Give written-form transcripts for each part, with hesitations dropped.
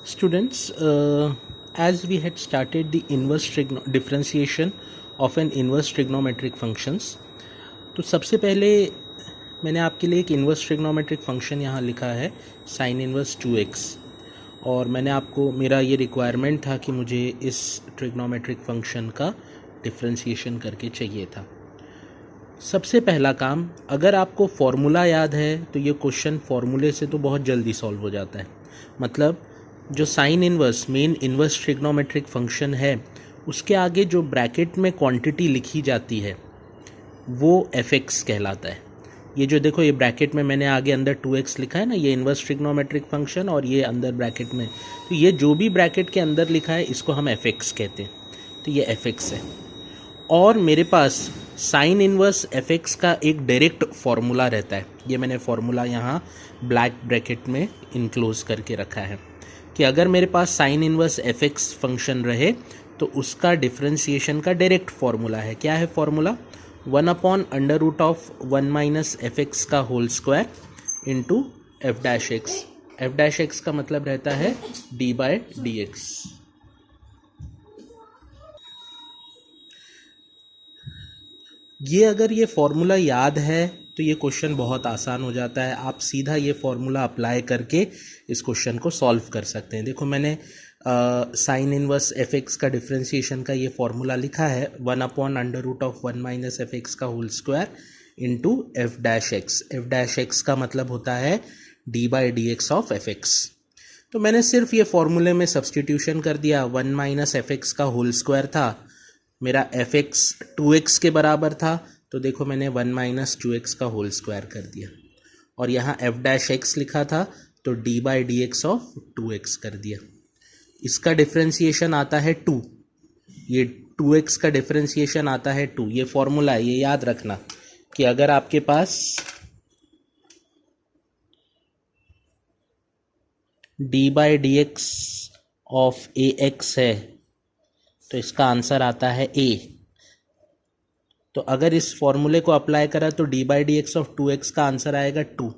Students, as we had started the differentiation of an inverse trigonometric functions, तो सबसे पहले मैंने आपके लिए एक इन्वर्स ट्रिग्नोमेट्रिक फंक्शन यहाँ लिखा है साइन इन्वर्स 2x, और मैंने आपको मेरा ये रिक्वायरमेंट था कि मुझे इस ट्रिग्नोमेट्रिक फंक्शन का डिफ्रेंशिएशन करके चाहिए था। सबसे पहला काम, अगर आपको फॉर्मूला याद है तो ये क्वेश्चन फॉर्मूले से तो बहुत जल्दी सॉल्व हो जाता है। मतलब जो sign inverse main inverse trigonometric function है उसके आगे जो ब्रैकेट में क्वांटिटी लिखी जाती है वो fx कहलाता है। ये जो देखो ये ब्रैकेट में मैंने आगे अंदर 2x लिखा है ना, ये इन्वर्स ट्रिग्नोमेट्रिक फंक्शन, और ये अंदर ब्रैकेट में, तो ये जो भी ब्रैकेट के अंदर लिखा है इसको हम fx कहते हैं। तो ये fx है, और मेरे पास साइन इन्वर्स fx का एक डायरेक्ट फॉर्मूला रहता है। ये मैंने फॉर्मूला यहाँ ब्लैक ब्रैकेट में इनक्लोज करके रखा है कि अगर मेरे पास साइन इन्वर्स fx फंक्शन रहे तो उसका डिफरेंशिएशन का डायरेक्ट फॉर्मूला है। क्या है फॉर्मूला? 1/√1 माइनस fx का whole square into f dash x. f dash x का मतलब रहता है d/dx। ये अगर ये फॉर्मूला याद है तो ये क्वेश्चन बहुत आसान हो जाता है। आप सीधा ये फॉर्मूला अप्लाई करके इस क्वेश्चन को सॉल्व कर सकते हैं। देखो मैंने साइन इन्वर्स fx का डिफरेंशिएशन का ये फॉर्मूला लिखा है 1/√1 माइनस fx का whole square into f dash x. f dash x का मतलब होता है d/dx ऑफ fx। तो मैंने सिर्फ ये फॉर्मूले में सब्सटीट्यूशन कर दिया। 1 माइनस fx का होल स्क्वायर था, मेरा fx 2x के बराबर था, तो देखो मैंने 1 माइनस 2x का होल स्क्वायर कर दिया, और यहाँ f डैश एक्स लिखा था तो d/dx ऑफ 2x कर दिया। इसका डिफरेंशिएशन आता है 2, ये 2x का डिफरेंशिएशन आता है 2। ये फॉर्मूला है, ये याद रखना कि अगर आपके पास d/dx ऑफ ax है तो इसका आंसर आता है a। तो अगर इस फॉर्मूले को अप्लाई करा तो d/dx ऑफ 2x का आंसर आएगा 2,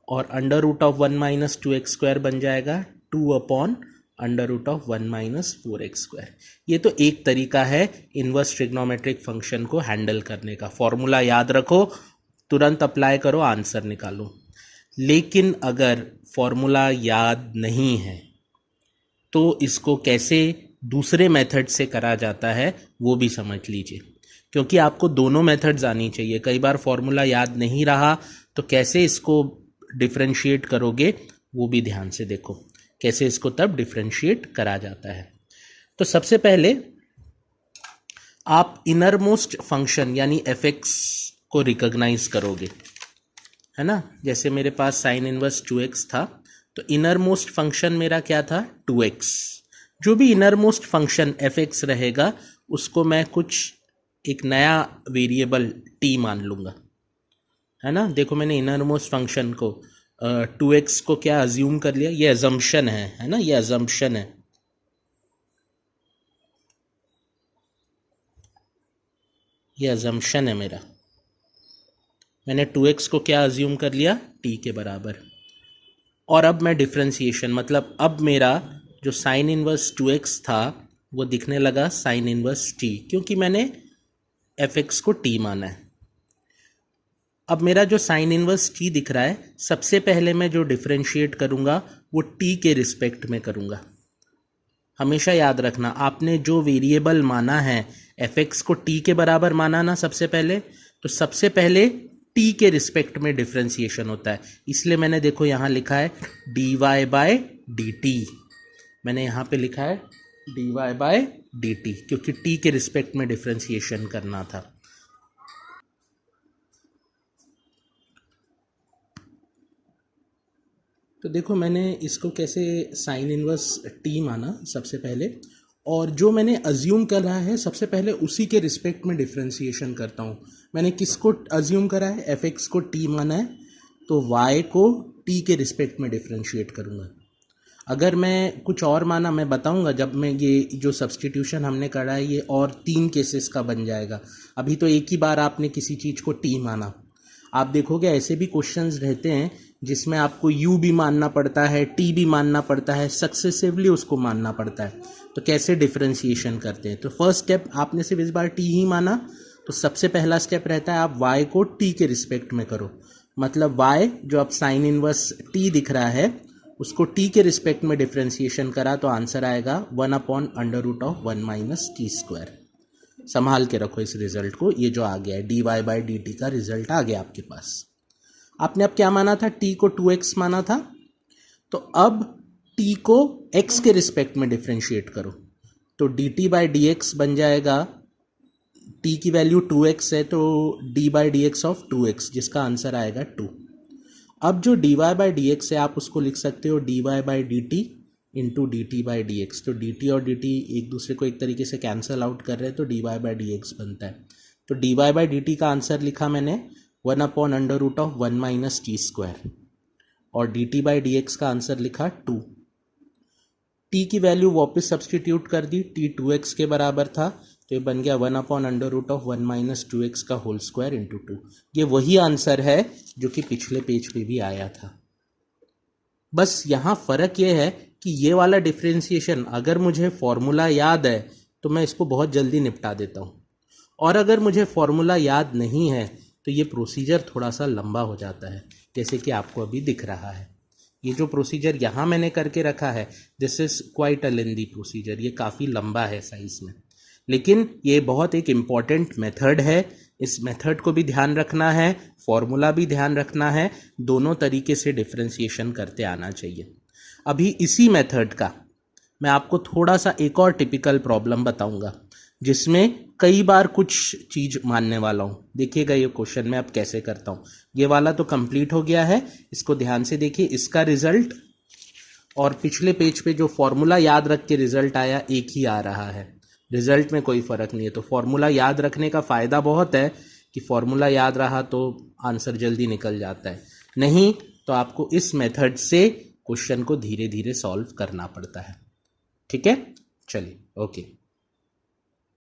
और √1 माइनस 2x स्क्वायर बन जाएगा 2/√1 माइनस 4x स्क्वायर। ये तो एक तरीका है इन्वर्स ट्रिग्नोमेट्रिक फंक्शन को हैंडल करने का। फॉर्मूला याद रखो, तुरंत अप्लाई करो, आंसर निकालो। लेकिन अगर फॉर्मूला याद नहीं है तो इसको कैसे दूसरे मेथड से करा जाता है वो भी समझ लीजिए, क्योंकि आपको दोनों मेथड्स आनी चाहिए। कई बार फॉर्मूला याद नहीं रहा तो कैसे इसको डिफरेंशिएट करोगे वो भी ध्यान से देखो, कैसे इसको तब डिफरेंशिएट करा जाता है। तो सबसे पहले आप इनर मोस्ट फंक्शन यानी fx को रिकॉग्नाइज करोगे, है ना। जैसे मेरे पास साइन इनवर्स 2x था तो इनर मोस्ट फंक्शन मेरा क्या था? 2x। जो भी इनर मोस्ट फंक्शन fx रहेगा उसको मैं कुछ एक नया वेरिएबल t मान लूँगा, है ना। देखो मैंने इनर मोस्ट फंक्शन को 2x को क्या अज्यूम कर लिया, ये अजम्पशन है ना, ये अजम्पशन है। ये अजम्पशन है मेरा, मैंने 2x को क्या अज्यूम कर लिया? t के बराबर। और अब मैं डिफरेंशिएशन, मतलब अब मेरा जो साइन इनवर्स 2x था वो दिखने लगा साइन इनवर्स t, क्योंकि मैंने fx को t माना है। अब मेरा जो साइन इनवर्स t दिख रहा है, सबसे पहले मैं जो डिफरेंशिएट करूँगा वो t के रिस्पेक्ट में करूँगा। हमेशा याद रखना, आपने जो वेरिएबल माना है fx को t के बराबर माना ना सबसे पहले, तो सबसे पहले t के रिस्पेक्ट में डिफरेंशिएशन होता है। इसलिए मैंने देखो यहाँ लिखा है dy/dt। मैंने यहाँ पे लिखा है dy/dt क्योंकि t के रिस्पेक्ट में डिफरेंशिएशन करना था। तो देखो मैंने इसको कैसे साइन इनवर्स t माना सबसे पहले, और जो मैंने अज्यूम कर रहा है सबसे पहले उसी के रिस्पेक्ट में डिफरेंशिएशन करता हूँ। मैंने किसको अज्यूम करा है? fx को t माना है, तो y को t के रिस्पेक्ट में डिफरेंशिएट करूँगा। अगर मैं कुछ और माना, मैं बताऊंगा जब मैं ये जो सब्सटीट्यूशन हमने करा है ये और 3 केसेस का बन जाएगा। अभी तो एक ही बार आपने किसी चीज़ को t माना। आप देखोगे ऐसे भी क्वेश्चंस रहते हैं जिसमें आपको u भी मानना पड़ता है, t भी मानना पड़ता है, सक्सेसिवली उसको मानना पड़ता है। तो कैसे डिफ्रेंशिएशन करते हैं? तो फर्स्ट स्टेप आपने सिर्फ इस बार t ही माना, तो सबसे पहला स्टेप रहता है आप y को t के रिस्पेक्ट में करो। मतलब y जो अब साइन इनवर्स t दिख रहा है उसको t के रिस्पेक्ट में डिफ्रेंशिएशन करा तो आंसर आएगा 1/√1 - t²। संभाल के रखो इस रिजल्ट को, ये जो आ गया है dy/dt का रिजल्ट आ गया आपके पास। आपने अब क्या माना था? t को 2x माना था, तो अब t को x के रिस्पेक्ट में डिफ्रेंशिएट करो तो dt/dx बन जाएगा, t की वैल्यू 2x है तो d/dx ऑफ 2x, जिसका आंसर आएगा 2। अब जो dy/dx है आप उसको लिख सकते हो dy/dt इंटू dt/dx। तो dt और dt एक दूसरे को एक तरीके से कैंसल आउट कर रहे हैं तो dy/dx बनता है। तो dy/dt का आंसर लिखा मैंने 1/√1 - t² और dt/dx का आंसर लिखा 2। t की वैल्यू वापस सब्सटीट्यूट कर दी, t 2x के बराबर था तो ये बन गया 1/√1 - 2x का होल स्क्वायर इंटू 2। ये वही आंसर है जो कि पिछले पेज पे भी आया था। बस यहाँ फ़र्क ये है कि ये वाला डिफ्रेंशिएशन अगर मुझे फॉर्मूला याद है तो मैं इसको बहुत जल्दी निपटा देता हूँ, और अगर मुझे फॉर्मूला याद नहीं है तो ये प्रोसीजर थोड़ा सा लंबा हो जाता है, जैसे कि आपको अभी दिख रहा है। ये जो प्रोसीजर यहाँ मैंने करके रखा है this is quite a lengthy procedure, ये काफ़ी लंबा है साइज में, लेकिन ये बहुत एक इम्पॉर्टेंट मेथड है। इस मेथड को भी ध्यान रखना है, फॉर्मूला भी ध्यान रखना है, दोनों तरीके से डिफ्रेंशिएशन करते आना चाहिए। अभी इसी मेथड का मैं आपको थोड़ा सा एक और टिपिकल प्रॉब्लम बताऊंगा जिसमें कई बार कुछ चीज़ मानने वाला हूँ। देखिएगा ये क्वेश्चन मैं अब कैसे करता हूँ। ये वाला तो कंप्लीट हो गया है, इसको ध्यान से देखिए। इसका रिजल्ट और पिछले पेज पे जो फॉर्मूला याद रख के रिजल्ट आया एक ही आ रहा है, रिजल्ट में कोई फ़र्क नहीं है। तो फॉर्मूला याद रखने का फ़ायदा बहुत है कि फॉर्मूला याद रहा तो आंसर जल्दी निकल जाता है, नहीं तो आपको इस मेथड से क्वेश्चन को धीरे धीरे सॉल्व करना पड़ता है। ठीक है, चलिए ओके।